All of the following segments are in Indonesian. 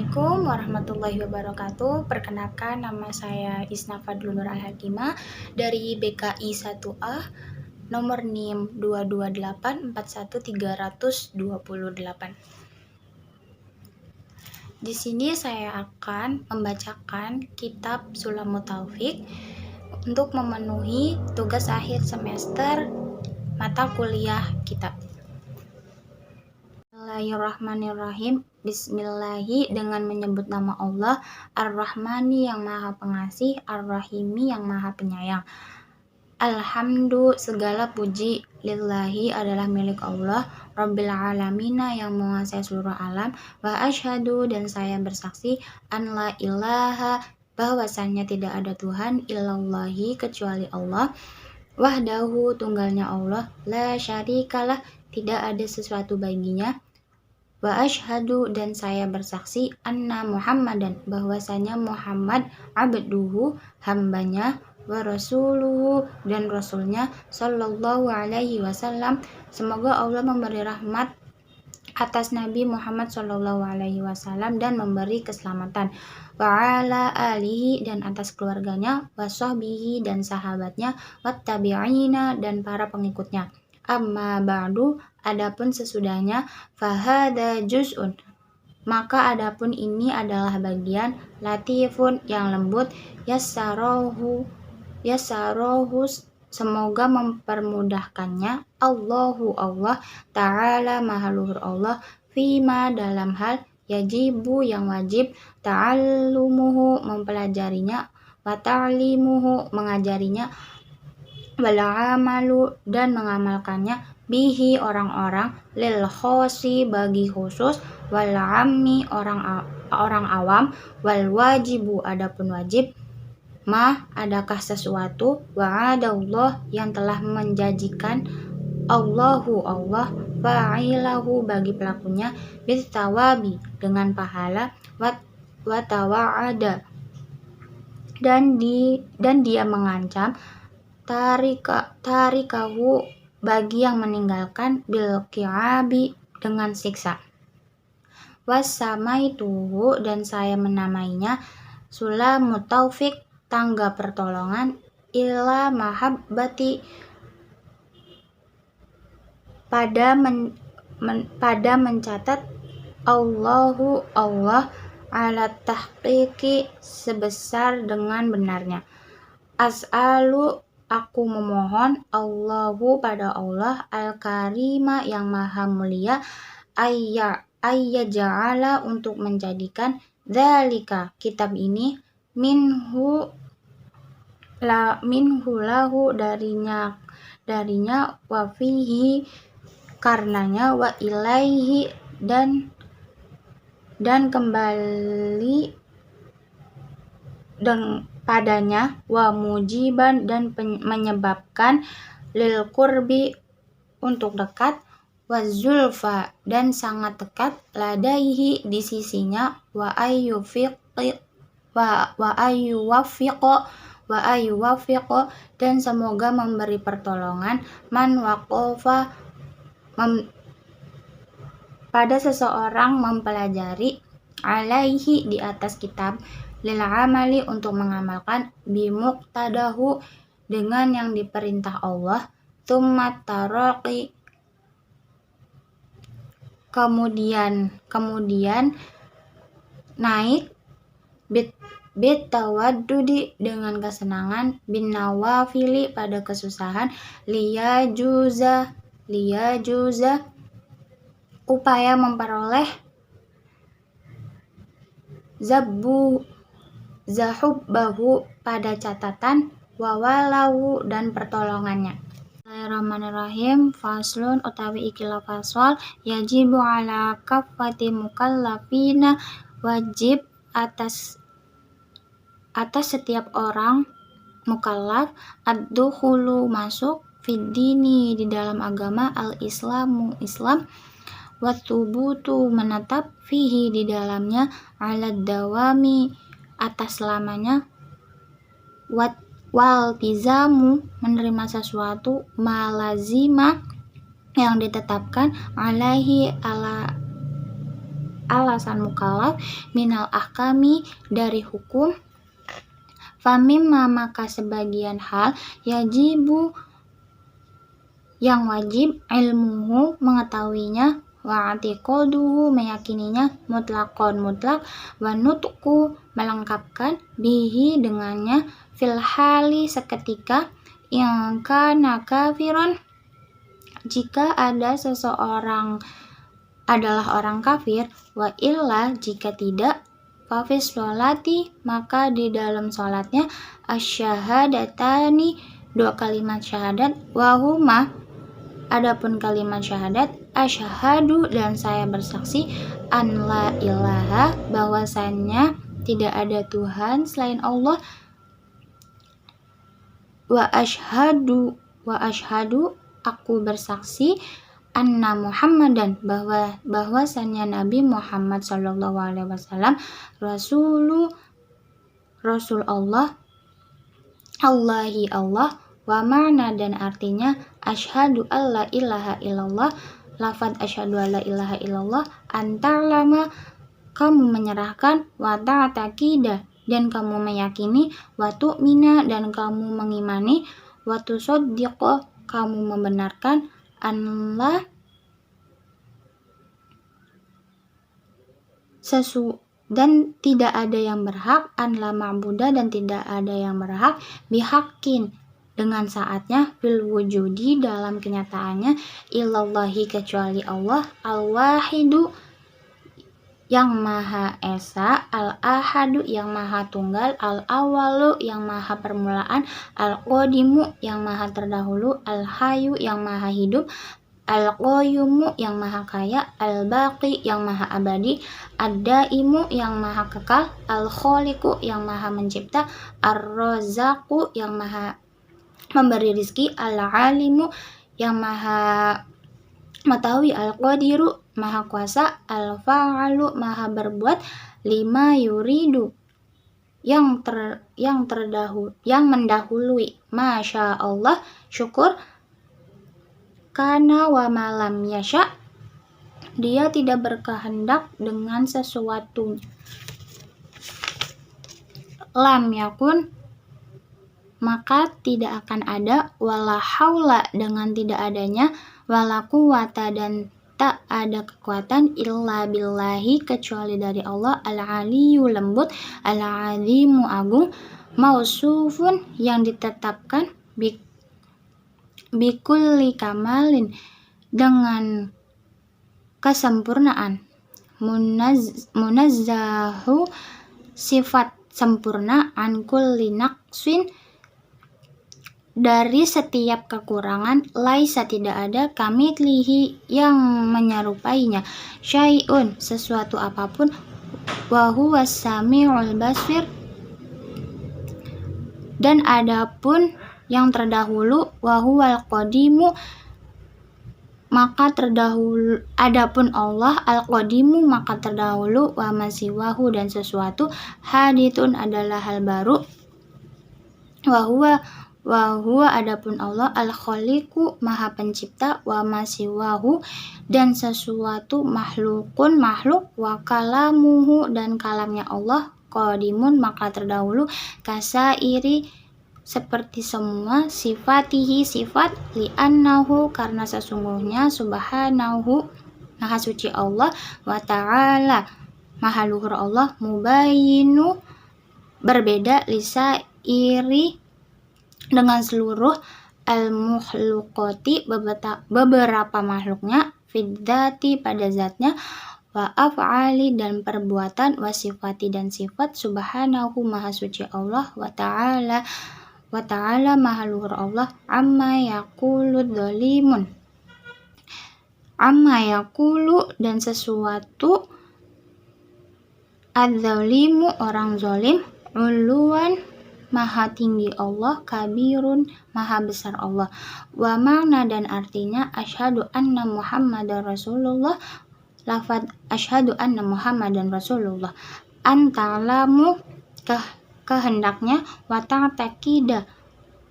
Assalamualaikum warahmatullahi wabarakatuh. Perkenalkan, nama saya Isna Fadlun Nur Al-Hakimah dari BKI 1A, nomor NIM 228413028. Di sini saya akan membacakan kitab Sulamut Taufik untuk memenuhi tugas akhir semester mata kuliah kitab. Bismillahirrahmanirrahim. Bismillahi, dengan menyebut nama Allah, Ar-Rahmani yang maha pengasih, Ar-Rahimi yang maha penyayang. Alhamdu, segala puji, lillahi adalah milik Allah, Rabbil alamina yang menguasai seluruh alam, wa asyhadu, dan saya bersaksi, an la ilaha, bahwasannya tidak ada Tuhan illallahi kecuali Allah, wahdahu, tunggalnya Allah, la syarikalah, tidak ada sesuatu baginya, wa asyhadu, dan saya bersaksi, anna Muhammadan, bahwasanya Muhammad abduhu, hambanya, wa rasuluhu, dan rasulnya, sallallahu alaihi wasallam, semoga Allah memberi rahmat atas Nabi Muhammad sallallahu alaihi wasallam dan memberi keselamatan, wa ala alihi, dan atas keluarganya, wa sahbihi, dan sahabatnya, wa tabi'ina, dan para pengikutnya. Amma ba'du, adapun sesudahnya, fahada juz'un, maka adapun ini adalah bagian, latifun, yang lembut, yasarohu, semoga mempermudahkannya, Allahu, Allah, ta'ala, maha luhur Allah, fima, dalam hal, yajibu, yang wajib, ta'allumuhu, mempelajarinya, wa ta'limuhu, mengajarinya, wal amalu, dan mengamalkannya, bihi, orang-orang, lil khosi, bagi khusus, wal ammi, orang awam, wal wajibu, adapun wajib, ma, adakah sesuatu, wa'adallah, yang telah menjanjikan, Allahu, Allah, fa'ilahu, bagi pelakunya, bitawabi, dengan pahala, wa tawa'ada, dan dia mengancam, tarikahu, bagi yang meninggalkan, bil qi'abi, dengan siksa. Wasamaituhu, dan saya menamainya, Sulamut Taufik, tangga pertolongan, ila mahabbati, pada mencatat, Allahu, Allah, ala tahqiqi, sebesar dengan benarnya. As'alu, aku memohon, Allahu, pada Allah, al-karima, yang maha mulia, ja'ala, untuk menjadikan, dzalika, kitab ini, minhu lahu, darinya, wa fihi, karenanya, wa ilaihi, dan kembali padanya, wa mujiban, dan menyebabkan, lil qurbi, untuk dekat, wa zulfa, dan sangat dekat, ladaihi, di sisinya, wa ayyuwafiqo, dan semoga memberi pertolongan, man waqafa, pada seseorang mempelajari, alaihi, di atas kitab, lil amali, untuk mengamalkan, bimuqtadahu, dengan yang diperintah Allah, tsumma taraqi, kemudian naik, bitawaddudi, dengan kesenangan, bin nawafili, pada kesusahan, liyajuza, upaya memperoleh, zahubbahu, pada catatan, wawalahu, dan pertolongannya. Bismillahirrahmanirrahim. Faslun, utawi ikilah faswal, yajibu ala kaffati mukallafina, wajib atas setiap orang mukallaf, ad-dukhulu, masuk, fiddini, di dalam agama, al-islamu, Islam, wathubutu, menetap, fihi, di dalamnya, alad dawami, atas selamanya, waltizamu, menerima sesuatu, malazima, yang ditetapkan, alaihi, alasan mukallaf minal ahkami dari hukum. Famimma maka sebagian hal yajibu yang wajib ilmuhu mengetahuinya, wa i'tiqaduhu meyakininya, mutlaqon mutlak, wa nutqu melengkapkan, bihi dengannya, fil hali seketika, yang kana kafiron jika ada seseorang adalah orang kafir, wa illa jika tidak, fafis sholati maka di dalam sholatnya asyahadatani dua kalimat syahadat, wahuma adapun kalimat syahadat asyhadu dan saya bersaksi an la ilaha bahwasannya tidak ada Tuhan selain Allah, wa asyhadu aku bersaksi anna Muhammadan bahwasannya Nabi Muhammad sallallahu alaihi wasallam Rasul Allah Allahi Allah, wa ma'na dan artinya asyhadu alla ilaha illallah, lafaz asyhadu alla ilaha illallah, antarlama kamu menyerahkan, wa ta'taqida dan kamu meyakini, wa tu'mina dan kamu mengimani, wa tusaddiqa kamu membenarkan, Allah dan tidak ada yang berhak, an la ma'buda dan tidak ada yang berhak, bihaqqin dengan saatnya, fil wujudi dalam kenyataannya, illallahi kecuali Allah, al-wahidu yang maha esa, al-ahadu yang maha tunggal, al-awalu yang maha permulaan, al-qadimu yang maha terdahulu, al-hayu yang maha hidup, al-qayyumu yang maha kaya, al-baqi yang maha abadi, ad-daimu yang maha kekal, al-khaliqu yang maha mencipta, ar-razzaqu yang maha memberi rizki, al-alimu yang maha mengetahui, al-qadiru maha kuasa, al-fa'alu maha berbuat, lima yuridu yang mendahului, masya Allah syukur, kana wa malam yasha dia tidak berkehendak dengan sesuatu, lam yakun maka tidak akan ada, wala haula dengan tidak adanya, wala quwata dan tak ada kekuatan, illa billahi kecuali dari Allah, al-aliyu lembut, al-azimu agung, mausufun yang ditetapkan, bikulli kamalin dengan kesempurnaan, munazzahu sifat sempurna, an kulli naqsin dari setiap kekurangan, laisa tidak ada, kamitslihi yang menyerupainya, syai'un sesuatu apapun, wa huwas samiul basir dan adapun yang terdahulu, wa huwal qadimu maka terdahulu, adapun Allah al-qadimu maka terdahulu, wa masiwahu dan sesuatu, haditsun adalah hal baru, wa huwa adapun Allah al-khaliqu maha pencipta, wa masiwahu dan sesuatu makhlukun makhluk, wa kalamuhu dan kalamnya Allah qadimun maka terdahulu, kasairi seperti semua, sifatihi sifat, li'annahu karena sesungguhnya, subhanahu maha suci Allah, wa ta'ala maha luhur Allah, mubayyinu berbeda, lisairi dengan seluruh, al-mukhluqati beberapa makhluknya, fidzati pada zatnya, wa af'ali dan perbuatan, wa sifati dan sifat, subhanahu maha suci Allah, wa ta'ala maha luhur Allah, amma yaqulu dzalimun dan sesuatu adzalimu orang zalim, uluan maha tinggi Allah, kabirun maha besar Allah, wa makna dan artinya, asyhadu anna Muhammadar Rasulullah, lafaz asyhadu anna Muhammadan Rasulullah, anta'lamu kehendaknya, wa ta'taqida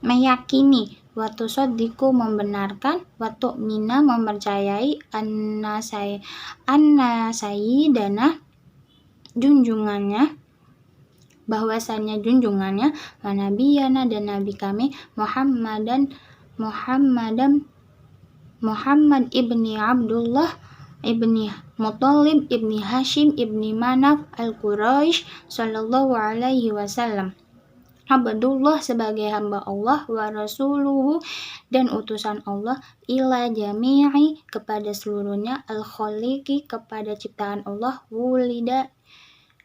meyakini, wa tusaddiqu membenarkan, wa tu'mina mempercayai, anna sayyidana junjungannya, bahwasannya junjungannya, wa nabiyana dan nabi kami, Muhammad ibni Abdullah ibni Muthalib ibni Hashim ibni Manaf al-Quraisy sallallahu alaihi wasallam, Abdullah sebagai hamba Allah, wa rasuluhu dan utusan Allah, ila jami'i kepada seluruhnya, al-khaliqi kepada ciptaan Allah, wulida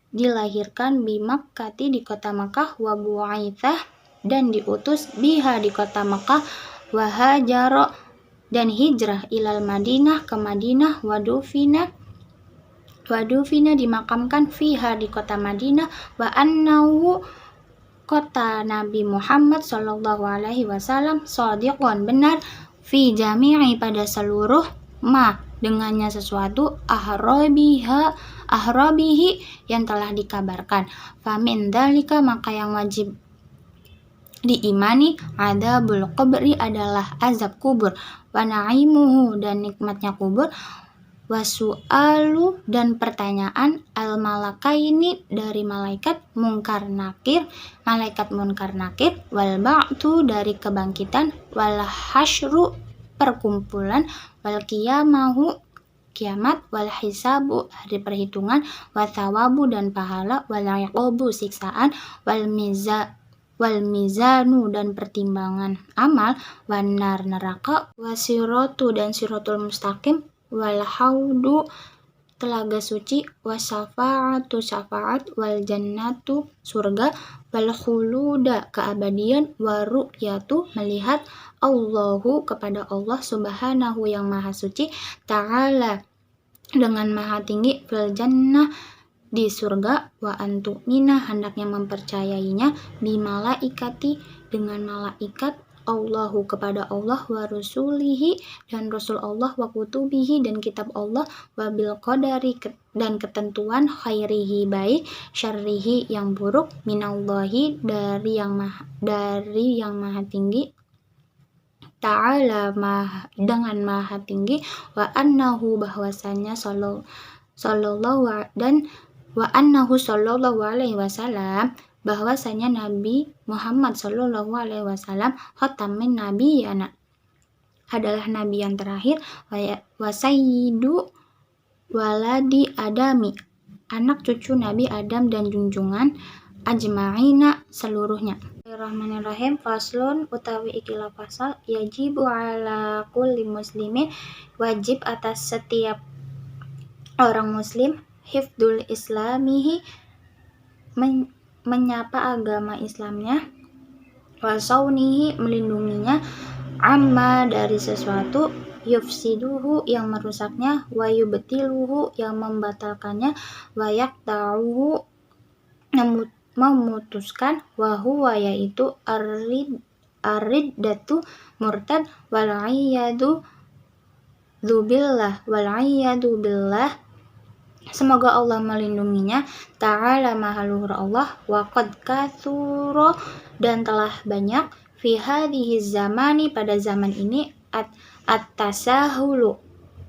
dilahirkan, bi Makkati di kota Makkah, wa bu'aitsah dan diutus, biha di kota Makkah, wa hajara dan hijrah, ilal Madinah ke Madinah, wadufina dimakamkan, fiha di kota Madinah, wa annahu kota Nabi Muhammad sallallahu alaihi wasallam, shadiqun benar, fi jami'i pada seluruh, ma dengannya sesuatu, ahrabihi yang telah dikabarkan, famin dzalika maka yang wajib diimani, adzabul qabri adalah azab kubur, wa na'imuhu dan nikmatnya kubur, wa su'alu dan pertanyaan, al malakaini dari malaikat munkar nakir, wal ba'tu dari kebangkitan, wal hasyru perkumpulan, wal qiyamahu kiamat, wal hisabu hari perhitungan, wa thawabu dan pahala, wal iqabu siksaan, wal mizanu dan pertimbangan amal, wanar neraka, wasiratu dan siratul mustaqim, wal haudu telaga suci, wasafa'atu syafaat, wal jannatu surga, wal khuluda keabadian, waru'yatu melihat, Allahu kepada Allah subhanahu yang maha suci, ta'ala dengan maha tinggi, fil jannah di surga, wa antu'mina hendaknya mempercayainya, bi malaikati dengan malaikat, Allahu kepada Allah, wa rusulihi dan rasul Allah, wa kutubihi dan kitab Allah, wa bil qadari dan ketentuan, khairihi baik, syarrihi yang buruk, minallahi dari yang maha tinggi, ta'ala dengan maha tinggi, wa annahu bahwasanya sallallahu alaihi wasallam bahwasanya Nabi Muhammad sallallahu alaihi wasallam, khatamin nabiyana adalah nabi yang terakhir, wa sayyidu waladi adami anak cucu Nabi Adam dan junjungan, ajma'ina seluruhnya. Bismillahirrahmanirrahim. Faslun utawi ikilah pasal, yajibu ala kulli muslimin wajib atas setiap orang muslim, hifdul islamihi menyapa agama Islamnya, wasaunihi melindunginya, amma dari sesuatu, yufsiduhu yang merusaknya, wa yubtiluhu yang membatalkannya, wa yaqta'uhu memutuskan, wa huwa yaitu ar-riddatu murtad, wal iyadu billah semoga Allah melindunginya, ta'ala maha luhur Allah, wa qad katsura dan telah banyak, fi hadhihi zamani pada zaman ini, at-tasahulu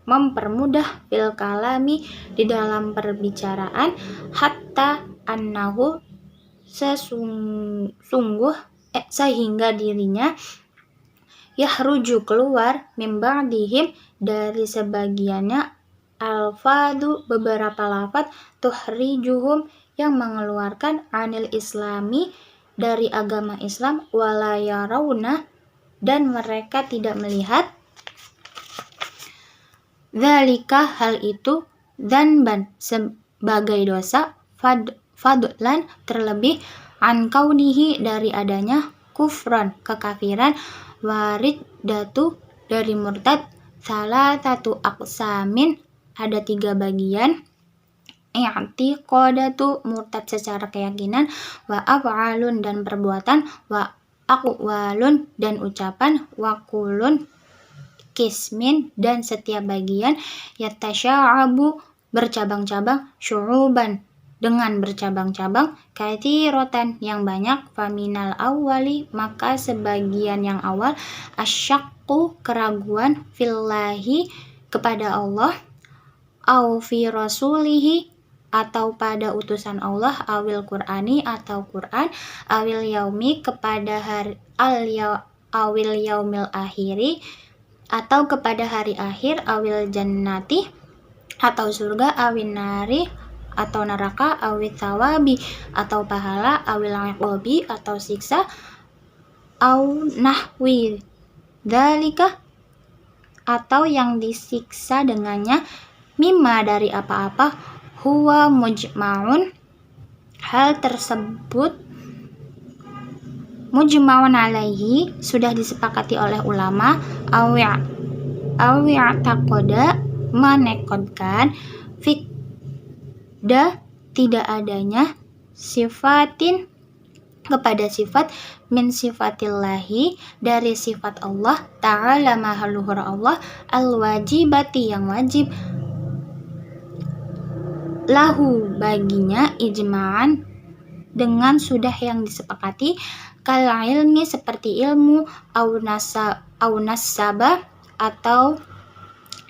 mempermudah, fil kalami di dalam perbicaraan, hatta annahu sehingga dirinya, yahruju keluar, min ba'dihim dari sebagiannya, alfadu beberapa lafaz, tuhrijuhum yang mengeluarkan, anil islami dari agama Islam, wala yarawna dan mereka tidak melihat, dzalika hal itu, dzanban sebagai dosa, fadlan terlebih, an kaunihi dari adanya, kufran kekafiran, wariddatu dari murtad, salatatu aqsamin ada 3 bagian, i'tiqadatu murtad secara keyakinan, wa af'alun dan perbuatan, wa aqwalun dan ucapan, wa kulun kismin dan setiap bagian, yatasya'abu bercabang-cabang, syu'uban dengan bercabang-cabang, katsiratan yang banyak, faminal awwali maka sebagian yang awal, asyakku keraguan, fillahi kepada Allah, au fi rasulihi atau pada utusan Allah, awil Qur'ani atau Qur'an, awil yaumi kepada hari awil yaumil akhiri atau kepada hari akhir, awil jannati atau surga, awin nari atau neraka, awil thawabi atau pahala, awil iqabi atau siksa, au nahwi dzalika atau yang disiksa dengannya, mimma dari apa-apa, huwa mujma'un hal tersebut mujma'un alaihi sudah disepakati oleh ulama, awi' taqoda menekodkan, fikda tidak adanya, sifatin kepada sifat, min sifatillahi dari sifat Allah ta'ala maha luhur Allah, al-wajibati yang wajib, lahu baginya, ijma'an dengan sudah yang disepakati, kal ilmi seperti ilmu, au nasabah atau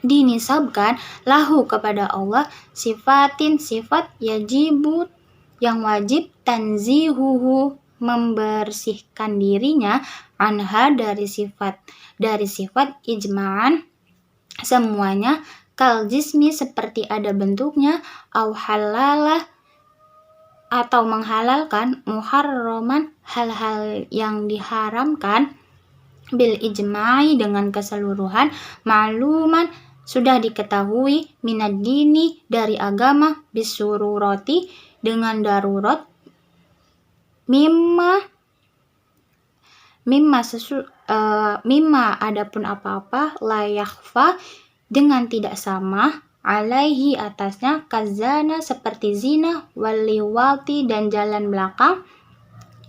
dinisabkan, lahu kepada Allah, sifatin sifat, yajibu yang wajib, tanzihuhu membersihkan dirinya, anha dari sifat ijma'an semuanya, kal jismi seperti ada bentuknya, au halalah atau menghalalkan, muharraman hal-hal yang diharamkan, bil ijma'i dengan keseluruhan, ma'luman sudah diketahui, minad dini dari agama, bisururoti dengan darurat, mimma adapun apa-apa, la yakhfa dengan tidak sama, alaihi atasnya, kazana seperti zina, wal liwati dan jalan belakang,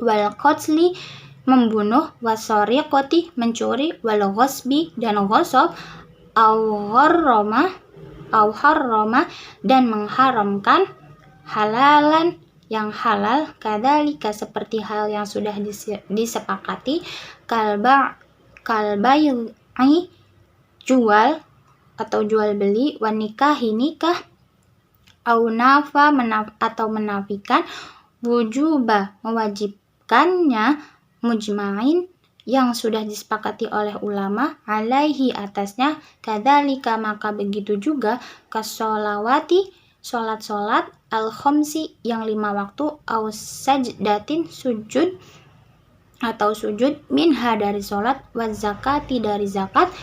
wal qatli membunuh, wasariqati mencuri, wal ghasbi dan ghasab, au harrama dan mengharamkan, halalan yang halal, kadzalika seperti hal yang sudah disepakati, kalbai jual atau jual beli, wanikahi nikah, au nafa atau menafikan, wujuba mewajibkannya, mujma'in yang sudah disepakati oleh ulama, alaihi atasnya, kadzalika maka begitu juga, kasolawati solat al-khamsi yang 5 waktu, au sajdatin sujud atau sujud, minha dari solat, wazakati dari zakat,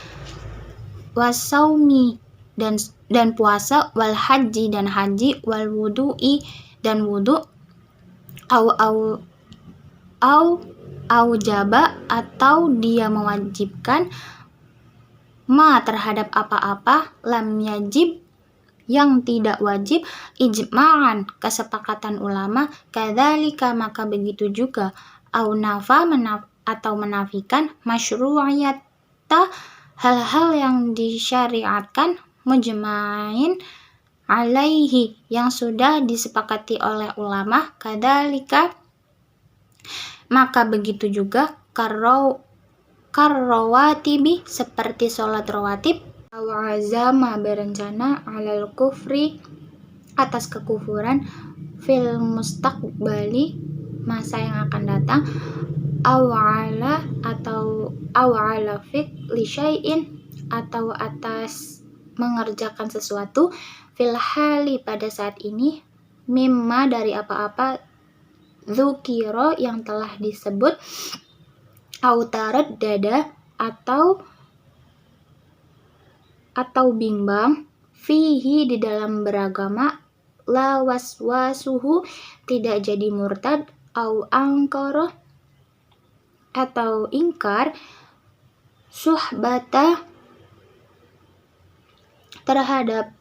wasaumi dan puasa, wal haji dan haji, wal wudu'i dan wudu, au jaba atau dia mewajibkan, ma terhadap apa-apa, lam yajib yang tidak wajib, ijma'an kesepakatan ulama, kadzalika maka begitu juga, au nafa atau menafikan, masyru'iyata hal-hal yang disyariatkan, mujma'in alaihi yang sudah disepakati oleh ulama, kadzalika maka begitu juga, karrawatibi seperti sholat rawatib, awazama berencana, alal kufri atas kekufuran, fil mustaqbali masa yang akan datang, awala fi'li syai'in atau atas mengerjakan sesuatu, fil hali pada saat ini, mimma dari apa-apa, dzukira yang telah disebut, autarat dada atau bimbang, fihi di dalam beragama, la waswasuhu tidak jadi murtad, au angkara atau ingkar, suhbata terhadap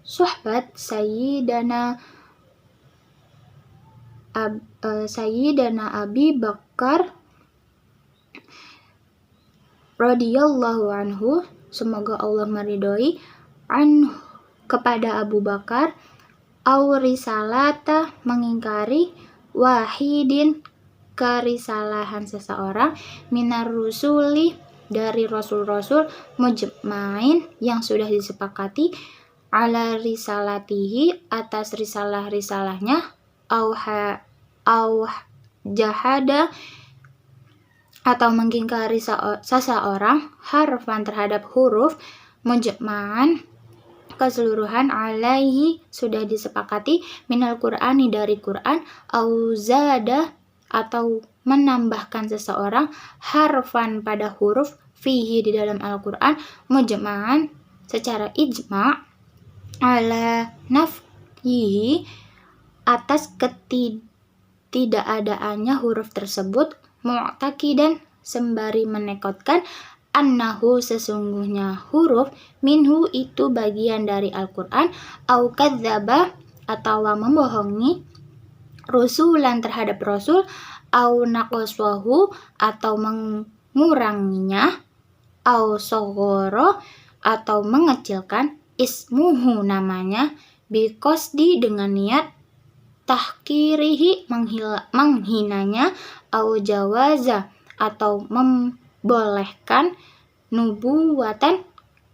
suhbat Sayyidana Abi Bakar radhiyallahu anhu, semoga Allah meridhoi, kepada Abu Bakar, au risalata mengingkari wahidin kerisalahan seseorang minar rusuli dari rasul-rasul mujmain yang sudah disepakati ala risalatihi atas risalah-risalahnya au jahada atau mengingkari seseorang harfan terhadap huruf mujma'an keseluruhan alaihi sudah disepakati minal Qur'ani dari Quran au zada atau menambahkan seseorang harfan pada huruf fihi di dalam Al-Quran mujma'an secara ijma' ala nafyihi atas ketidakadaannya huruf tersebut mu'taqidan sembari menekotkan annahu sesungguhnya huruf minhu itu bagian dari Al-Quran au kadzdzaba atau membohongi rusulan terhadap rasul au naqaswahu atau menguranginya au soghoro atau mengecilkan ismuhu namanya biqasdi dengan niat tahkirihi menghinanya au jawaza atau membolehkan nubuwatan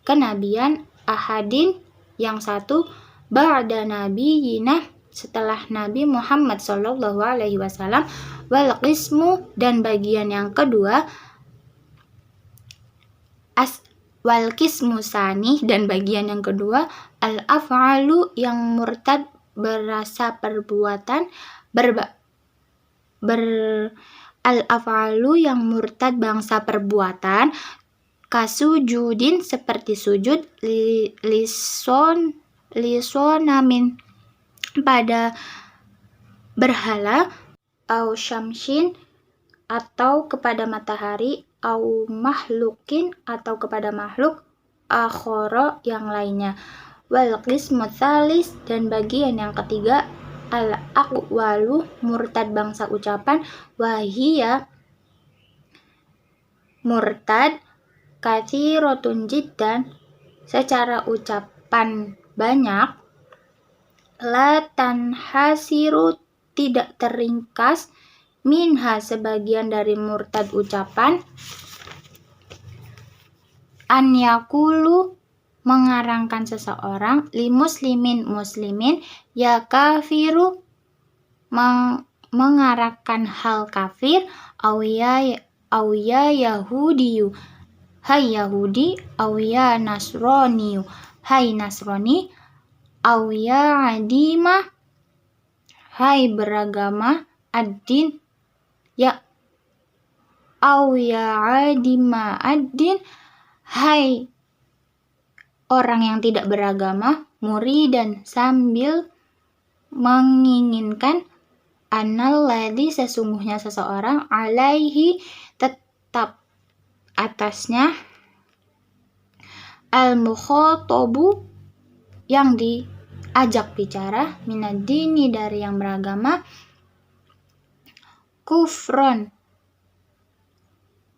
kenabian ahadin yang satu ba'da nabiyina setelah Nabi Muhammad Shallallahu Alaihi Wasallam wal qismu dan bagian yang kedua wal qismu sani dan bagian yang kedua al af'alu yang murtad berasa perbuatan al-af'alu yang murtad bangsa perbuatan kasujudin seperti sujud lisonamin pada berhala au syamsin atau kepada matahari au mahlukin atau kepada makhluk akhara yang lainnya wal qismu tsalis dan bagian yang ketiga al-aqwalu murtad bangsa ucapan wahia murtad katsiratun jiddan secara ucapan banyak la tanhasiru tidak teringkas minha sebagian dari murtad ucapan an yakulu mengarangkan seseorang li muslimin ya kafiru mengarahkan hal kafir awya yahudiyu hai yahudi awya nasroniyu hai nasroni awya adima hai beragama ad-din ya awya adima ad-din hai orang yang tidak beragama, muridan sambil menginginkan annalladzi sesungguhnya seseorang alaihi tetap atasnya al-mukhatabu yang diajak bicara minad-dini dari yang beragama kufron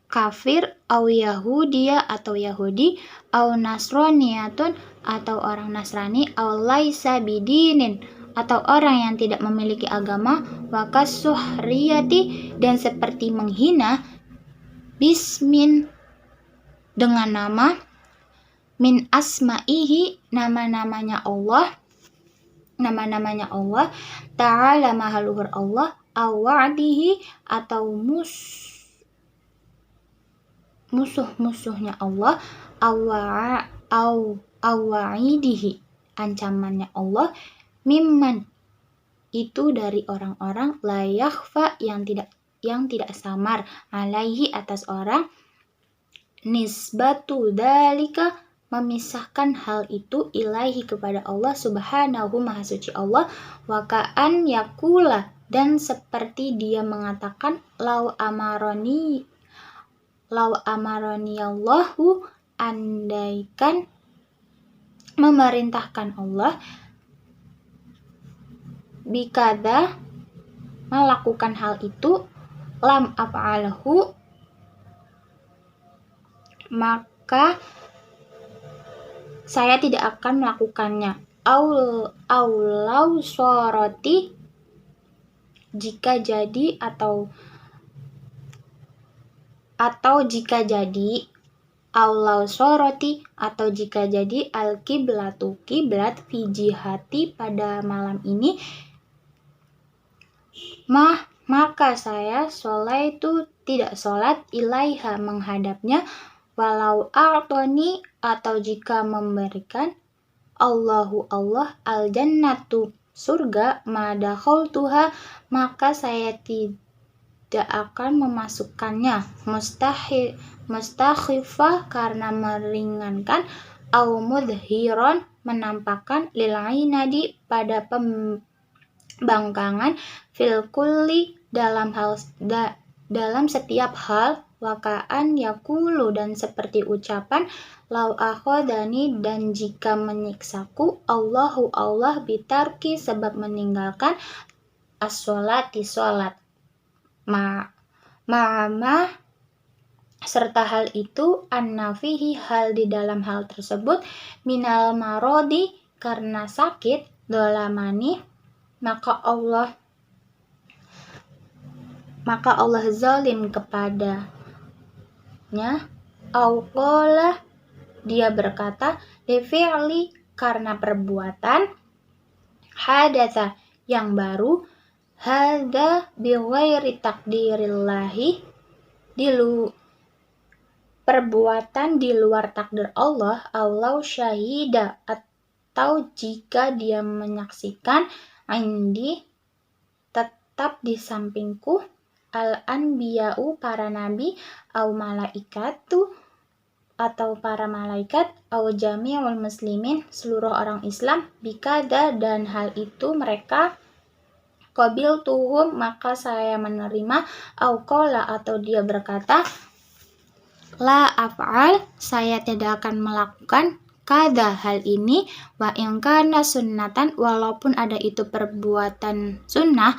kafir au yahudiya atau yahudi au nasroniyatun atau orang nasrani au laisa bidinin atau orang yang tidak memiliki agama wakasuhriyati dan seperti menghina bismin dengan nama min asma'ihi nama-namanya Allah ta'ala maha luhur Allah au wa'dihi atau musuh-musuhnya Allah awa'idihi ancamannya Allah mimman itu dari orang-orang la yakhfa yang tidak samar alaihi atas orang nisbatu dalika memisahkan hal itu ilaihi kepada Allah subhanahu maha suci Allah wa ka'an yakula dan seperti dia mengatakan lau amaroni Allahu andaikan memerintahkan Allah bikada melakukan hal itu lam af'alahu maka saya tidak akan melakukannya aulau soroti jika jadi atau jika jadi aulau soroti atau jika jadi al kiblatu kiblat fi jihati pada malam ini maka saya itu tidak sholat ilaiha menghadapnya walau a'toni atau jika memberikan Allahu Allah al jannatu surga madakhaltuha maka saya tidak akan memasukkannya mustakhifah karena meringankan au mudhiron menampakkan lil ainadi pada pembangkangan fil kulli dalam setiap hal wakaan yakulu dan seperti ucapan lau akhodani dan jika menyiksaku Allahu Allah bitarki sebab meninggalkan as-sholati sholat ma'ama serta hal itu an-nafihi hal di dalam hal tersebut minal marodi karena sakit dolamani maka Allah zalim kepadanya auqala dia berkata lifi'li karena perbuatan hadatsa yang baru hadza bighairi takdirillahi perbuatan di luar takdir Allah syahida atau jika dia menyaksikan indi tetap di sampingku al-anbiya'u para nabi au malaikatu atau para malaikat au jami'ul muslimin seluruh orang Islam bikada dan hal itu mereka qabil tuhum maka saya menerima au qala atau dia berkata la af'al saya tidak akan melakukan kada hal ini wa in kana sunnatan walaupun ada itu perbuatan sunnah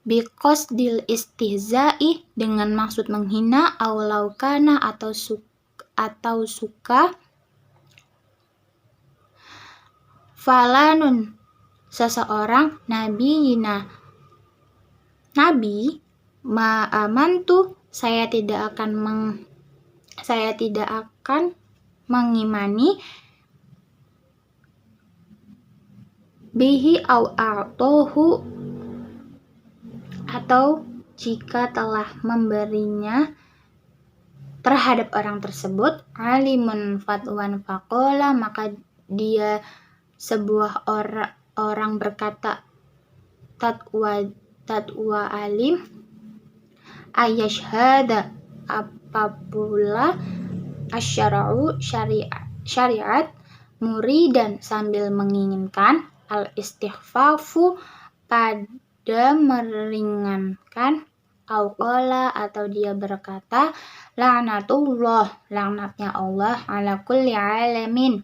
biqasdil istihza'i dengan maksud menghina au laukana atau suka falanun seseorang nabi ma'amantu saya tidak akan mengimani bihi au a'tohu atau jika telah memberinya terhadap orang tersebut alimun fatwan faqala maka dia sebuah orang berkata tatwa alim ayashhada apabila asyara'u syariat muridan sambil menginginkan al-istighfafu pada meringankan auqala atau dia berkata laknatullah laknatnya Allah ala kulli alamin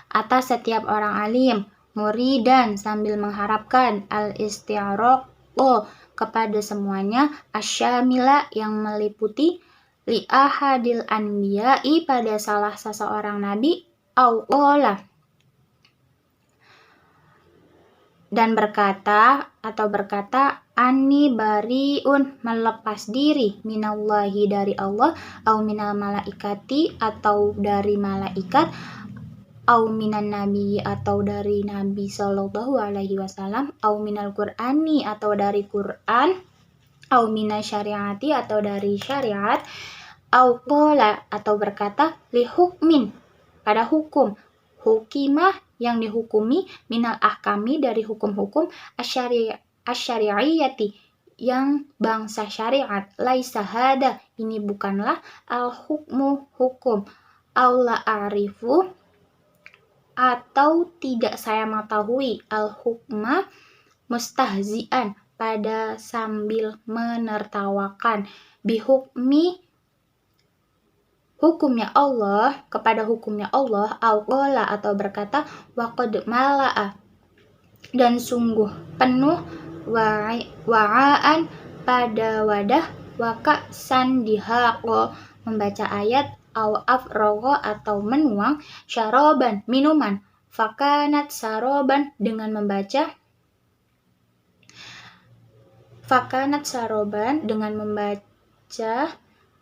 atas setiap orang alim muridan sambil mengharapkan al-isti'raqo kepada semuanya asyamila yang meliputi li ahadil anbiya'i pada salah seseorang nabi auqala dan berkata ani bariun melepas diri minallahi dari Allah au minal malaikati atau dari malaikat au minan nabi atau dari nabi sallallahu alaihi wasallam au minal qur'ani atau dari Quran au minas syariati atau dari syariat au qala atau berkata li hukmin pada hukum hukimah yang dihukumi minal ahkami dari hukum-hukum asyari'iyati yang bangsa syariat laisa hada ini bukanlah al-hukmu hukum aula arifu atau tidak saya mengetahui al-hukma mustahzian pada sambil menertawakan bihukmi hukumnya Allah kepada hukumnya Allah al-qala atau berkata waqad mala'a dan sungguh penuh wa'aan pada wadah waqasan dihaqo membaca ayat au afrogo atau menuang syaraban minuman Fakanat saroban dengan membaca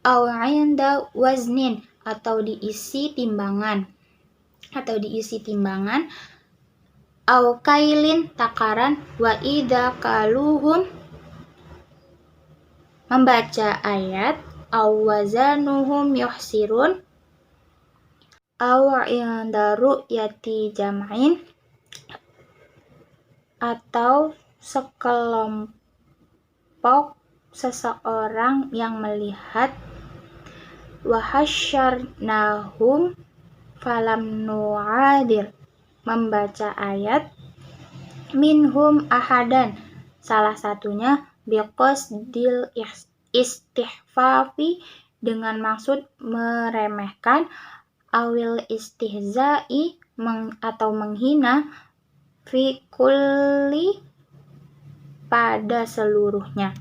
au inda waznin atau diisi timbangan au kailin takaran wa idza kaluhum membaca ayat au wazanuhum yuhsirun au inda ru'yati jam'in atau sekelompok seseorang yang melihat wahasyarnahum falam nu'adir membaca ayat minhum ahadan salah satunya biqasdil istihfafi dengan maksud meremehkan awil istihza'i atau menghina fi kulli pada seluruhnya.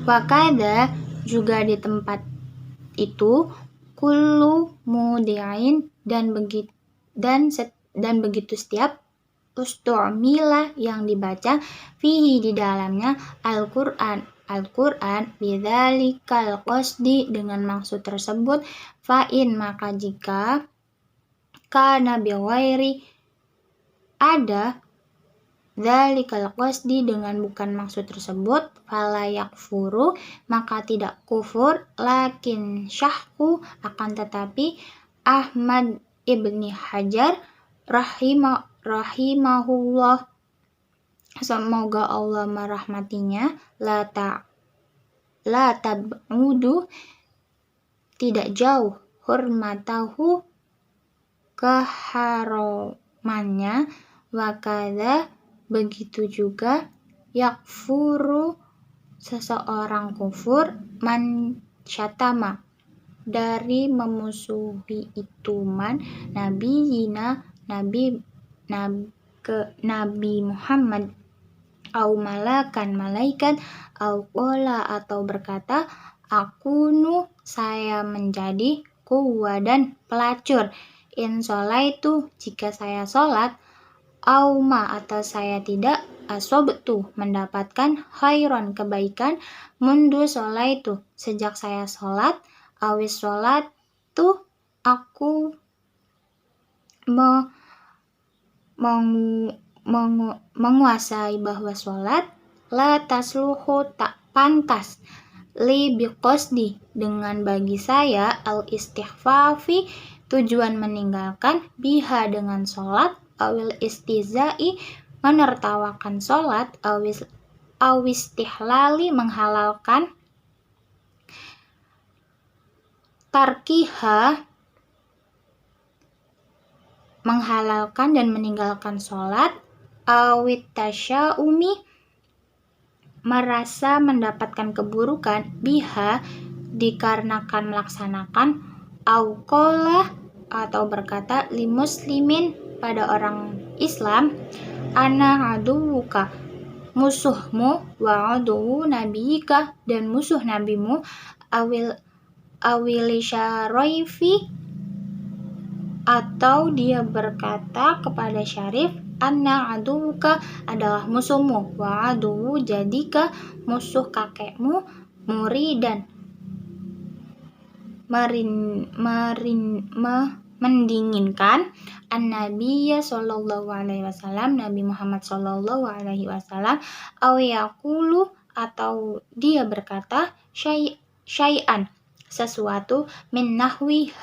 Wakada juga di tempat itu kullu mudi'in dan begitu setiap ustu'mila yang dibaca fihi di dalamnya Al-Qur'an bidzalikal qasdi dengan maksud tersebut fa'in maka jika kana bighairi ada dzalikal qasdi dengan bukan maksud tersebut fala yakfuru maka tidak kufur lakin syahku akan tetapi Ahmad ibni Hajar rahimahullah semoga Allah merahmatinya la tab'udu tidak jauh hurmatahu keharamannya wakada begitu juga yakfuru seseorang kufur man syatama dari memusuhi itu man nabiyina Nabi Muhammad au malakan malaikat au qala atau berkata akunu saya menjadi kuwadan pelacur in sholaitu jika saya sholat auma atau saya tidak asobtu mendapatkan khairon kebaikan mundu sholaitu sejak saya sholat awis sholat tu aku menguasai bahwa sholat la tasluhu tak pantas li biqasdi dengan bagi saya al istighfafi tujuan meninggalkan biha dengan sholat awil istizai menertawakan sholat awistihlali menghalalkan tarkiha menghalalkan dan meninggalkan sholat awit tasyaumi merasa mendapatkan keburukan biha dikarenakan melaksanakan auqolah atau berkata li muslimin pada orang Islam ana aduwuka musuhmu wa aduwu nabiyika dan musuh nabimu awilisharaifi atau dia berkata kepada Syarif anna aduwuka adalah musuhmu wa aduwu jadika musuh kakekmu muridan mendinginkan an-nabiyya sallallahu alaihi wasallam Nabi Muhammad sallallahu alaihi wasallam aw yaqulu atau dia berkata syai'an sesuatu min nahwi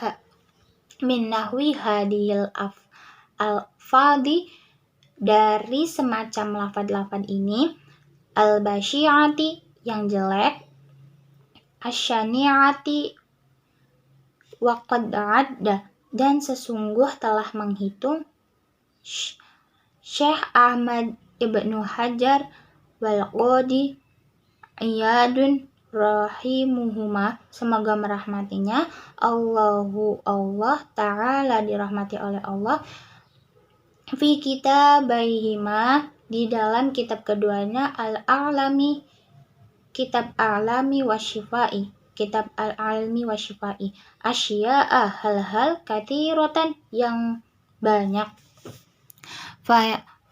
hadil al-fadhi dari semacam lafad-lafad ini al-basyi'ati yang jelek asyani'ati wa qad adda dan sesungguh telah menghitung Syekh Ahmad ibnu Hajar wal Qadi Iyadun rahimuhuma semoga merahmatinya Allah ta'ala dirahmati oleh Allah fi kitabaihima di dalam kitab keduanya al-a'lami kitab a'lami wa syifai kitab al-almi wa syifai asya'a hal-hal katsiratan yang banyak.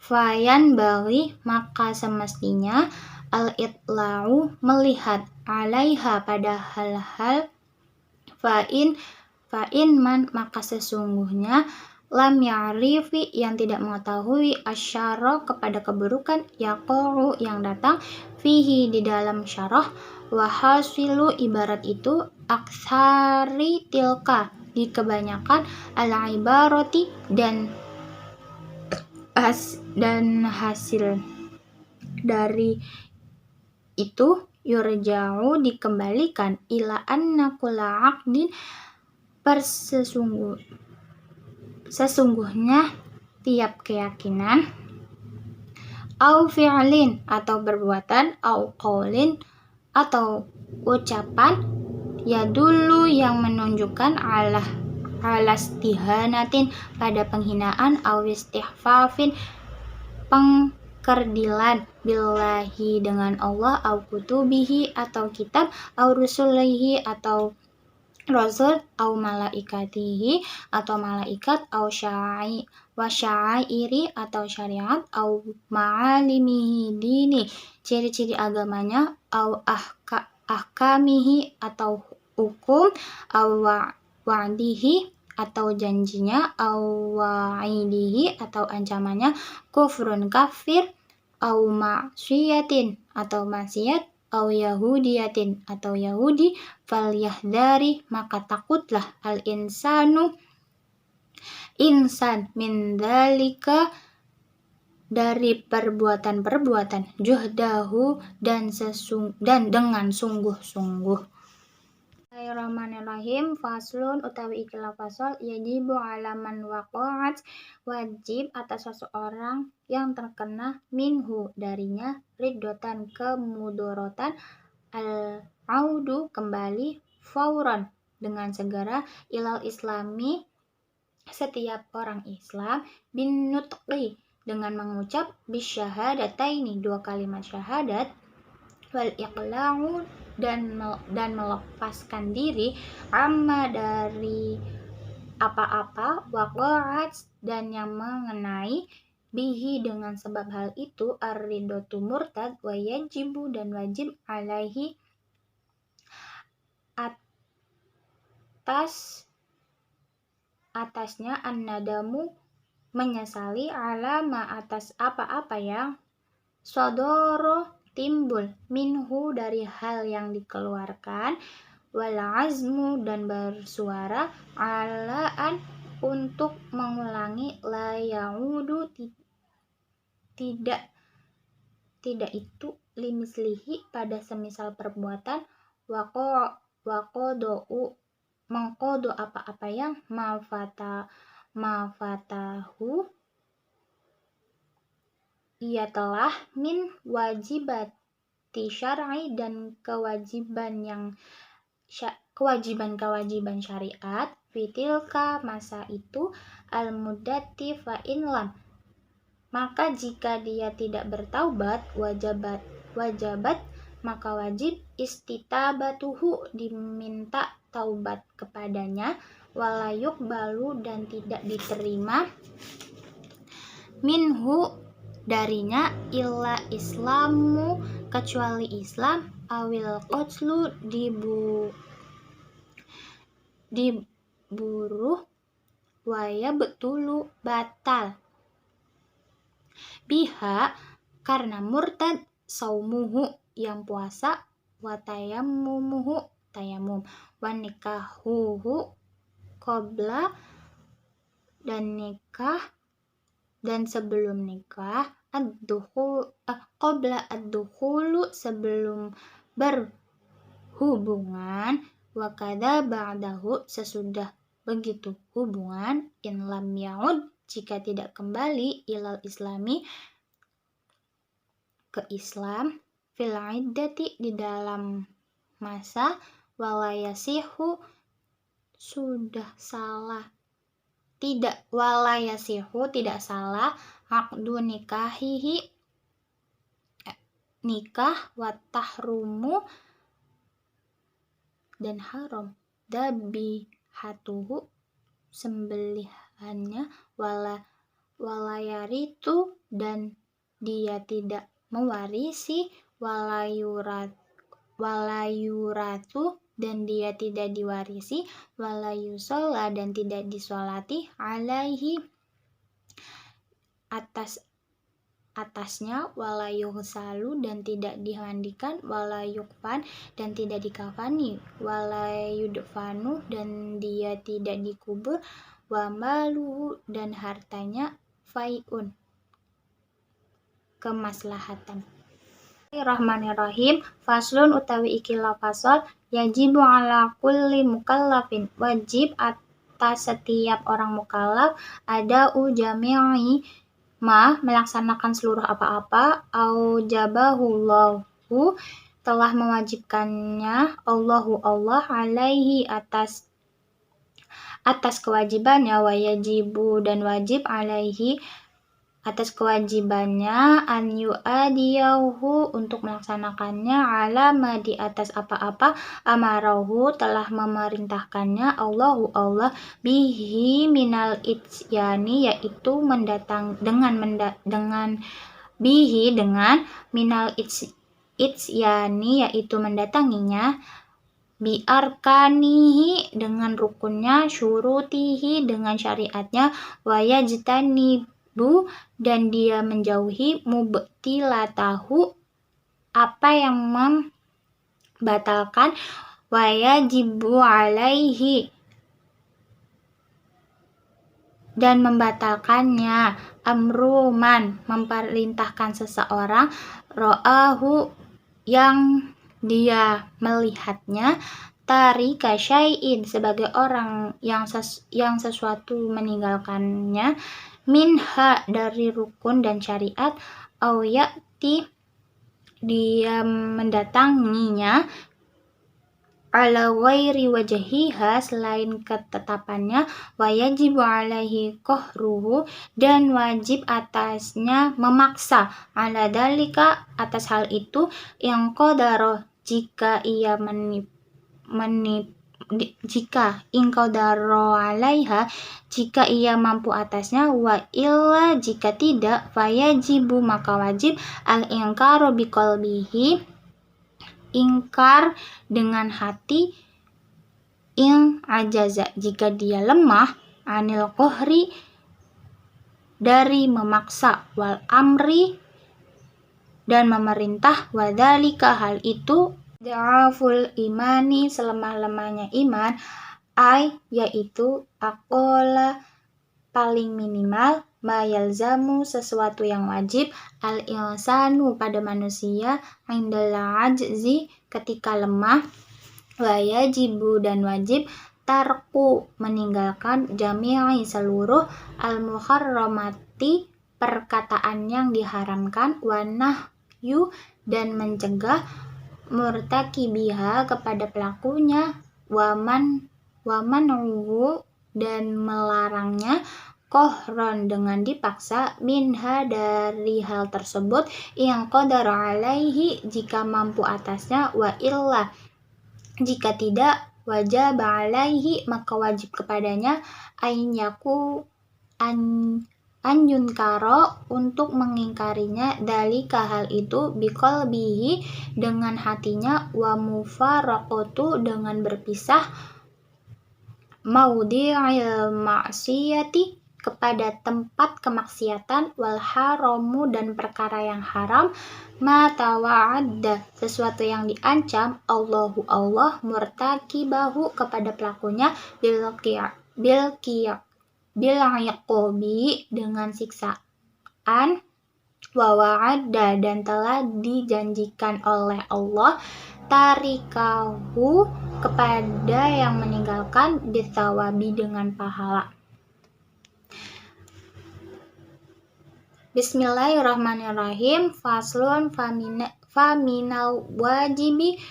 Fayan bagi maka semestinya al-itla'u melihat alaiha pada hal-hal fa'in man maka sesungguhnya lam ya'rifi yang tidak mengetahui asyara kepada keburukan yaqa'u yang datang fihi di dalam syarah wa hasilu ibarat itu aktsari tilka di kebanyakan al-ibarati dan hasil dari itu yurja'u dikembalikan ila anna kulla aqdin sesungguhnya tiap keyakinan au fi'lin atau perbuatan au qaulin atau ucapan ya dulu yang menunjukkan ala istihanatin pada penghinaan au istihfafin pengkerdilan billahi dengan Allah au kutubihi atau kitab au rusulihi atau rasul au malaikatihi atau malaikat au sya'airi atau syariat au ma'alimihi dini ciri-ciri agamanya au ahkamihi atau hukum au wa'dihi atau janjinya au wa'idihi atau ancamannya kufrun kafir au ma'syiyatin atau maksiat au yahudiyatin atau yahudi falyahdari maka takutlah al-insan min dzalika dari perbuatan-perbuatan juhdahu dan dengan sungguh-sungguh. Bismillahirrahmanirrahim. Faslun utawi ikilah fasal yajibu alaman waqa'at wajib atas seseorang yang terkena minhu darinya riddotan kemudorotan al-audu kembali fauran dengan segera ilal islami setiap orang Islam bin nutqi dengan mengucap bisyahadataini 2 kalimat syahadat wal iqla'u dan melepaskan diri amma dari apa-apa waqa'at dan yang mengenai bihi dengan sebab hal itu ar-riddatu murtad wa yajibu dan wajib alaihi atasnya an-nadamu menyesali alama atas apa-apa yang sodoro timbul minhu dari hal yang dikeluarkan wal azmu dan bersuara alaan untuk mengulangi la yaudu tidak itu limislihi pada semisal perbuatan waqodo'u mengkodo apa-apa yang mafatahu ia telah min wajibati syar'i dan kewajiban syariat fitilka masa itu al-muddati fa inlam maka jika dia tidak bertaubat wajabat maka wajib istitabatuhu diminta taubat kepadanya walayuk balu dan tidak diterima minhu darinya illa islamu kecuali Islam awil qatlu diburuh waya betulu batal biha karena murtad saumuhu yang puasa wa tayammumuhu tayamum wa nikahuhu qabla dan nikah dan sebelum nikah qabla ad-dukhulu sebelum berhubungan wa kadza ba'dahu sesudah begitu hubungan in lam yaud jika tidak kembali ilal islami ke Islam fil iddati di dalam masa walayasihu sudah salah tidak walayasihu tidak salah aqdu nikahihi nikah wa tahrumu dan haram dabihatuhu sembelihannya walayaritu dan dia tidak mewarisi walayuratu dan dia tidak diwarisi walayusola dan tidak disolati alaihi atasnya walayuhsalu dan tidak dimandikan walayukfan dan tidak dikafani walayudfanu dan dia tidak dikubur wamaluhu dan hartanya fai'un kemaslahatan. Bismillahirrahmanirrahim. Faslun utawi ikilah fasal yajibu ala kulli mukallafin wajib atas setiap orang mukallaf ada jami'i melaksanakan seluruh apa-apa au jabahullahu telah mewajibkannya Allah alaihi atas kewajibannya wa yajibu dan wajib alaihi atas kewajibannya an yu'adiyahu untuk melaksanakannya alama di atas apa-apa amarahu telah memerintahkannya Allah bihi minal ityani yaitu dengan minal ityani yaitu mendatanginya biarkanihi dengan rukunnya syurutihi dengan syariatnya wayajtani dan dia menjauhi mubtilatahu apa yang membatalkan wayajibu alaihi dan membatalkannya amruman memperintahkan seseorang ro'ahu yang dia melihatnya tarika syai'in sebagai orang yang sesuatu meninggalkannya minha dari rukun dan syariat au ya'ti dia mendatanginya ala ghairi wajhiha selain ketetapannya wayajibu alaihi qahruhu dan wajib atasnya memaksa ala dalika atas hal itu yang qadara jika ia jika ingqadara alaiha jika ia mampu atasnya wa illa jika tidak fayajibu maka wajib al ingkaru biqalbihi ingkar dengan hati in ajaza jika dia lemah anil qahri dari memaksa wal amri dan memerintah wadhalika hal itu da'aful imani selemah-lemahnya iman yaitu aqola paling minimal ma yalzamu sesuatu yang wajib al insanu pada manusia indal ajzi ketika lemah wayajibu dan wajib tarku meninggalkan jami'i seluruh al muharramati perkataan yang diharamkan wa nahyu dan mencegah murtakibiha kepada pelakunya waman dan melarangnya kohron dengan dipaksa minha dari hal tersebut yang qadara alaihi jika mampu atasnya wa illa jika tidak wajib alaihi maka wajib kepadanya an yunkaro untuk mengingkarinya dalika hal itu biqalbihi dengan hatinya wa mufaraqatu dengan berpisah maudhi'il ma'siyati kepada tempat kemaksiatan wal haramu dan perkara yang haram ma tawa'adda sesuatu yang diancam Allah murtakibahu kepada pelakunya bil iqabi dengan siksaan wa wa'adda dan telah dijanjikan oleh Allah tarikahu kepada yang meninggalkan bithawabi dengan pahala. Bismillahirrahmanirrahim. Faslun faminal wajibi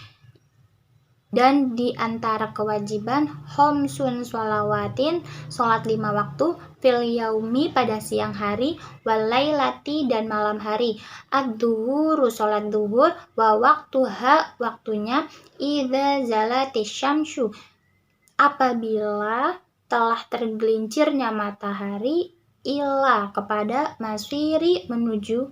Dan di antara kewajiban homsun sholawatin, sholat 5 waktu, fil yaumi pada siang hari, walailati dan malam hari, ad-duhuru sholat duhur, wa waktuha waktunya, idza zalatis syamsu apabila telah tergelincirnya matahari, ila kepada masiri menuju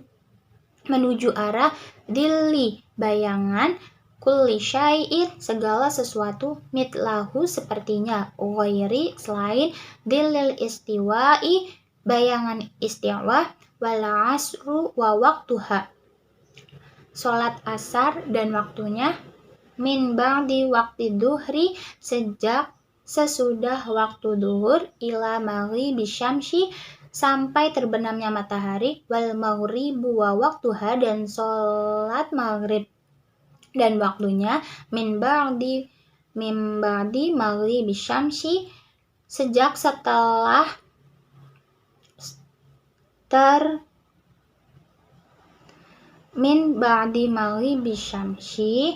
arah dilli bayangan, kulli syai'in segala sesuatu, mitlahu sepertinya, ghairi selain, dillil istiwa'i bayangan istiwa, wal asru wa waktuha sholat asar dan waktunya, min ba'di waktu duhri sejak sesudah waktu duhur, ila maghribi syamsi sampai terbenamnya matahari, wal maghribu wa waktuha dan sholat maghrib dan waktunya, min ba'di maghribi syamsi sejak setelah min ba'di maghribi syamsi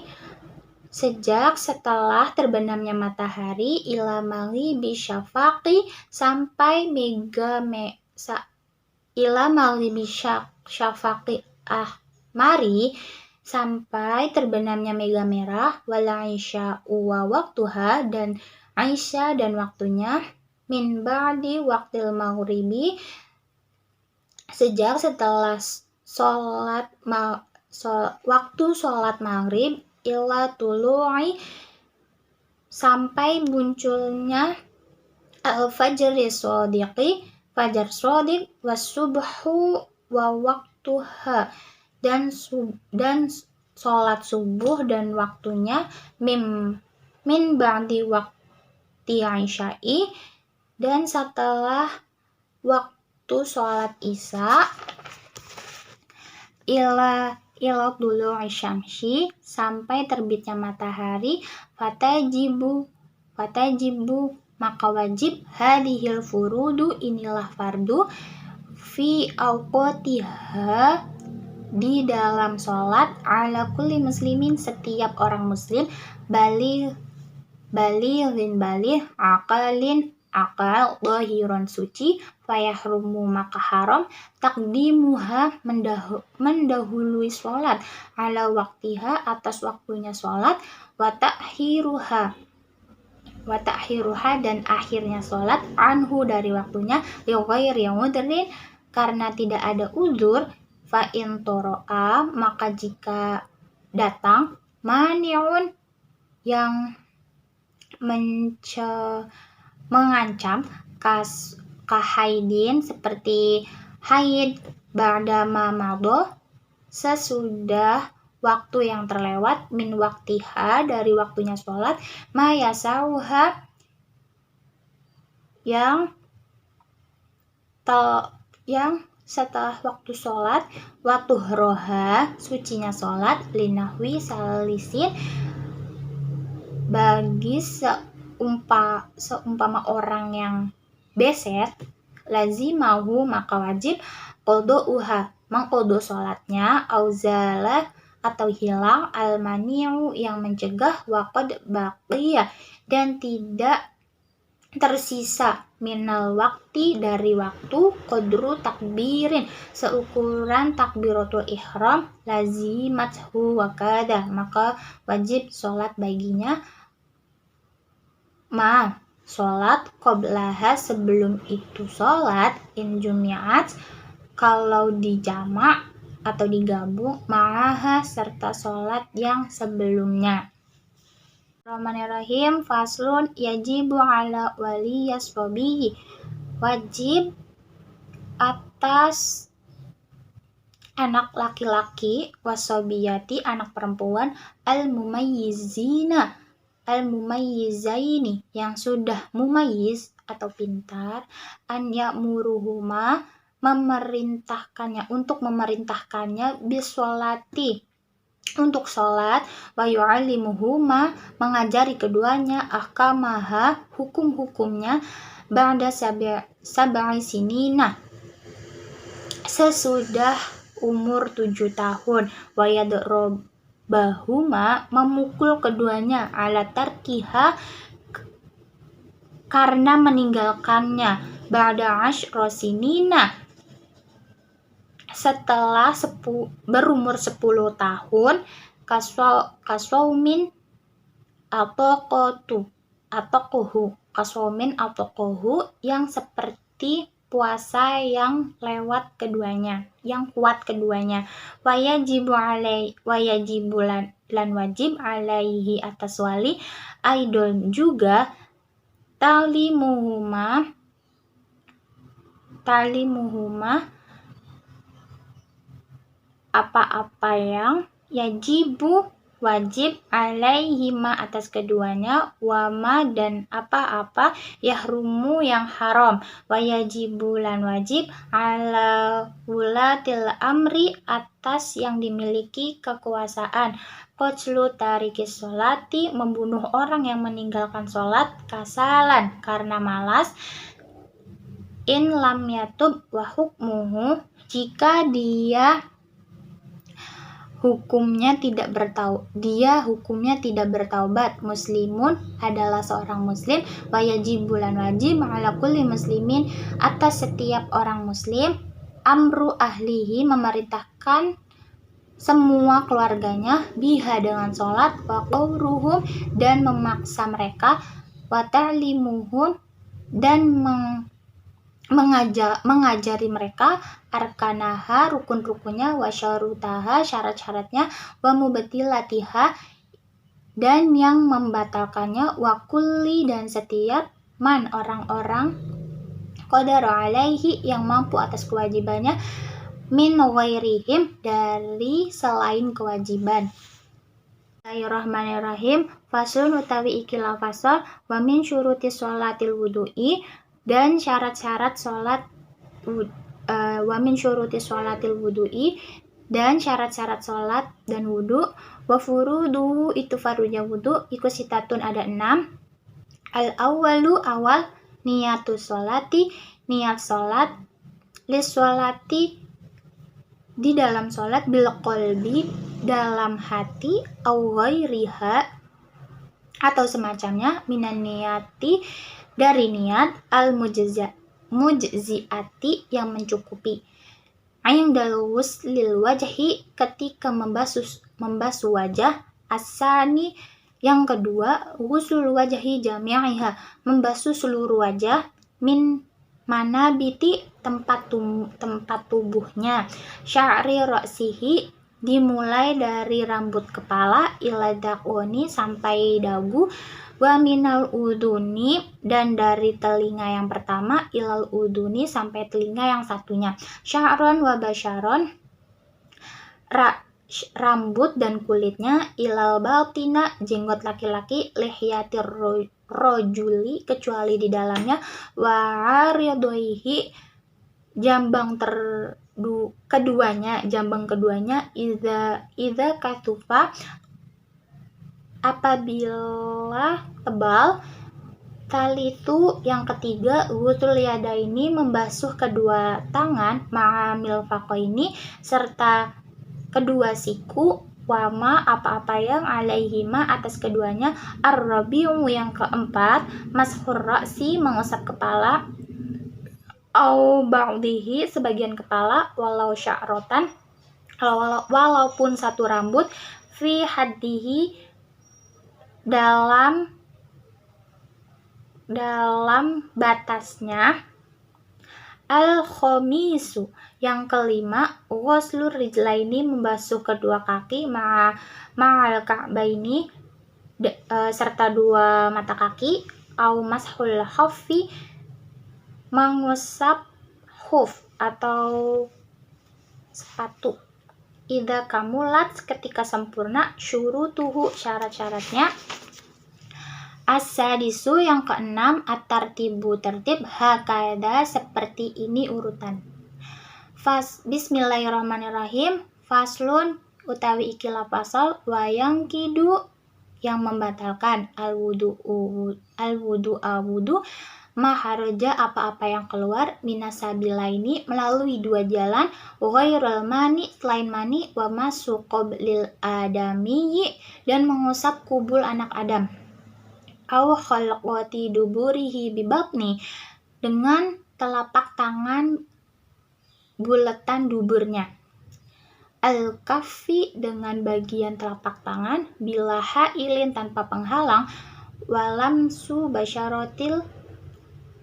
sejak setelah terbenamnya matahari, ila maghribi syafaqi sampai ila maghribi syafaqi ahmari sampai terbenamnya mega merah, wala isya wa waktuha dan isya dan waktunya, min ba'di waktil maghribi sejak setelah waktu sholat maghrib, ila tulu'i sampai munculnya al-fajri shodiqi fajar shodiq, was-subhu wa waktuha dan sholat subuh dan waktunya, min ba'di wakti isya'i dan setelah waktu sholat isya, ila dulu syamsi sampai terbitnya matahari, fatajibu maka wajib, hadhil furudu inilah fardu, fi awqatiha di dalam sholat, ala kulli muslimin setiap orang muslim, balighin aqalin akal, dhahiron suci, fayahrumu maka haram, takdimuha mendahului sholat, ala waktiha atas waktunya sholat, wa ta'khiruha dan akhirnya sholat, anhu dari waktunya, li ghairi udhrin karena tidak ada uzur, fa in toro'a maka jika datang, mani'un yang mengancam, kahaidin seperti haid, ba'da ma madho sesudah waktu yang terlewat, min waktiha dari waktunya sholat, ma yasauha yang setelah waktu sholat, watuhroha sucinya sholat, linahwi salisin bagi seumpama orang yang beset, lazimahu maka wajib, qodouha mengqodo sholatnya, auzalah atau hilang, al-mani'u yang mencegah, waqad baqiya dan tidak tersisa, minal waktu dari waktu, qadru takbirin seukuran takbiratul ihram, lazimathu wakada maka wajib sholat baginya, sholat qoblaha sebelum itu sholat, in jumi'at kalau dijamak atau digabung, ma'aha serta sholat yang sebelumnya. Bismillahirrahmanirrahim. Faslun, yajibu ala waliyas sobihi wajib atas anak laki-laki, wasobiyati anak perempuan, al-mumayyizaini yang sudah mumayyiz atau pintar, an ya'muruhuma untuk memerintahkannya bisolati untuk sholat, wa yu'allimuhuma mengajari keduanya, ahkamaha hukum-hukumnya, ba'da sab'i sinina sesudah umur 7 tahun, wa bahuma memukul keduanya ala tarkiha karena meninggalkannya ba'da rosinina setelah berumur 10 tahun kasaumin atau yang seperti puasa yang kuat keduanya lan wajib alaihi atas wali aidon juga talimuhuma apa-apa yang wajib alaihima atas keduanya wama dan apa-apa yahrumu yang haram wayajibu lan wajib ala wulatil amri atas yang dimiliki kekuasaan qatlu tarikis sholati membunuh orang yang meninggalkan sholat kasalan karena malas in lam yatub wa hukmuhu jika dia hukumnya tidak bertaubat muslimun adalah seorang muslim wayajibulan wajib ala kulli muslimin atas setiap orang muslim amru ahlihi memerintahkan semua keluarganya biha dengan sholat wa qawruhum dan memaksa mereka wa ta'limuhum dan mengajari mereka arkanaha rukun-rukunnya wa syarutaha syarat-syaratnya wa mubatilatiha dan yang membatalkannya wa kulli dan setiap man orang-orang qadara alaihi yang mampu atas kewajibannya min ghairihim dari selain kewajiban. Bismillahirrahmanirrahim. Faslun utawi ikilah fasal wa min syuruti sholatil wudu'i dan syarat-syarat sholat wamin syuruti sholatil wudu'i dan syarat-syarat sholat dan wudu wa furudu itu farunya wudu iku sitatun ada 6 al awwalu awal niyatu sholati niat sholat lis sholati di dalam sholat bil qalbi dalam hati au ghairiha atau semacamnya minan niyati dari niat mujziati yang mencukupi aindal wuslil wajhi ketika membasuh wajah asani yang kedua wusul wajhi jami'iha membasuh seluruh wajah min manabiti tempat tubuhnya sya'ri ra'sihi dimulai dari rambut kepala ila daqoni sampai dagu wa minal uduni dan dari telinga yang pertama ilal uduni sampai telinga yang satunya sya'ron wa basyaron rambut dan kulitnya ilal baltina jenggot laki-laki lihyatir rojuli kecuali di dalamnya wa aridoihi jambang keduanya idza katufa apabila tebal. Talitu yang ketiga wutul yadaini membasuh kedua tangan ma'amil faqaini serta kedua siku wama apa-apa yang alaihima atas keduanya ar-rabi'u yang keempat mashur ra'si mengusap kepala au ba'dihi sebagian kepala walau sya'rotan walaupun satu rambut fi haddihi dalam batasnya al-khamisu yang kelima ghuslur rijlaini membasuh kedua kaki ma'al ka'baini serta dua mata kaki au mashul khuffi mengusap khuf atau sepatu idza kamulat ketika sempurna syurutuhu syarat-syaratnya as-sadisu yang keenam at-tartibu tertib hakada seperti ini urutan bismillahirrahmanirrahim faslun utawi ikilah fasal wayang kidu yang membatalkan al-wudu Maharaja apa-apa yang keluar, minasabilaini melalui dua jalan, ghairul mani selain mani, wa masu qoblil adamiyyi dan mengusap kubul anak Adam. Aw khalqati duburihi bibatni dengan telapak tangan buletan duburnya. Al-kaffi dengan bagian telapak tangan, bila hailin tanpa penghalang, walamsu basyaratil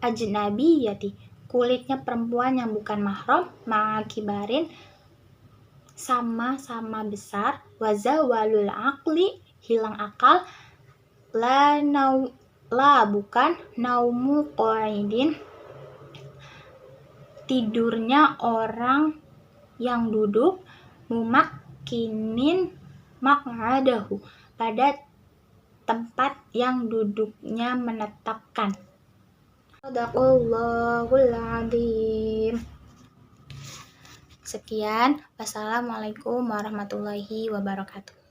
ajnabiyati kulitnya perempuan yang bukan mahram, ma'akibarin sama-sama besar, wazawalul aqli hilang akal, bukan naumu qaidin tidurnya orang yang duduk, mumakkinin maq'adahu pada tempat yang duduknya menetapkan. Shadaqallahul adzim. Sekian, wassalamualaikum warahmatullahi wabarakatuh.